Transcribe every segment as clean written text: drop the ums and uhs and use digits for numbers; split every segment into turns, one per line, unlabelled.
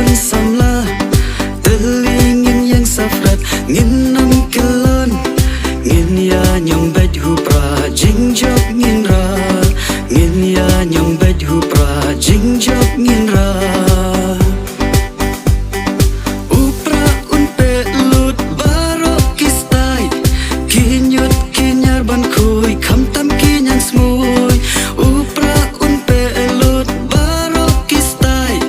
pun samla telingin yang safrat ngin nam kelon ngin ya nyong bed hu pra jing jok ngin ra ngin ya nyong bed hu pra jing jok ngin ra upra un pe lut baro kistai kinyut kinyar ban khui kham tam kinyang smoy upra un pe lut baro kistai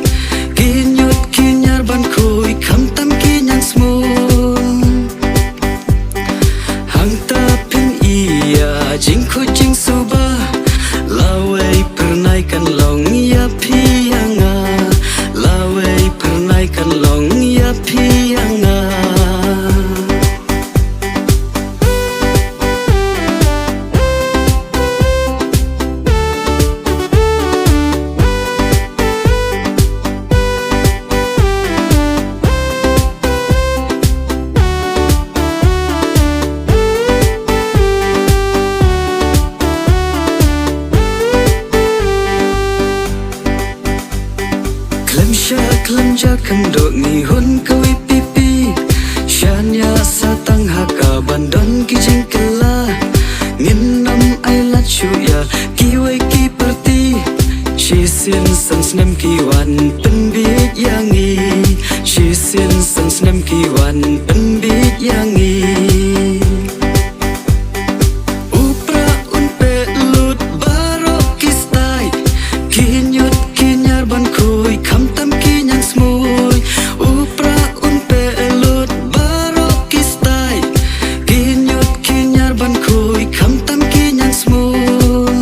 kinyut kinyar ban khui kham tam kinyang smoy hang ta pin iya jing khu jing suba lawai pernai kan long ya pianga lawai pernai kan long ya pianga Klem ja kendo ngi hun kawi pipi shanya satang haka bandon ki jingkela ngin nam ai la chuya ki wai ki perti she sin san snem ki wan pen bit yangi she sin san snem ki wan pen bit yangi upra un pe lut baro kistai kinyut kinyar ban khui kham tam smoy upra un pe lut baro kistai kinyut kinyar ban khui kham tam kinyang smoy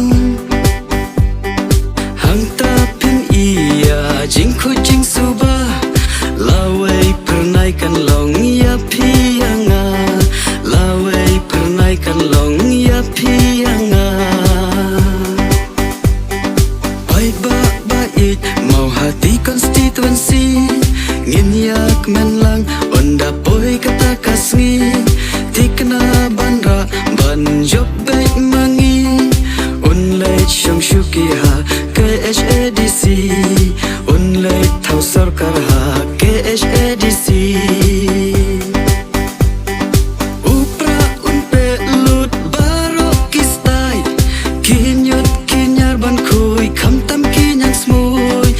hang ta pin iya jing khu jing suba lawai pernai kan long ya pianga lawai pernai kan long ya pianga bai ba ba it mau hati constituency ngin yak men lang onda poi kata kasngi tikna banra ban job bait mangi un leit sham shuki ha KHADC un leit thau sarkar ha KHADC upra un pe lut baro kistai kinyut kinyar ban khui kham tam kinyang smoy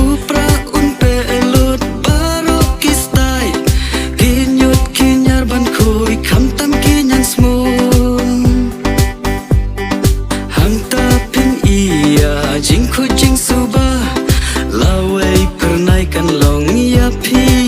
upra un pe lut baro kistai kinyut kinyar ban khui kham tam kinyang smoy hang ta pin iya jing khu jing suba lawai pernai kan long ya pi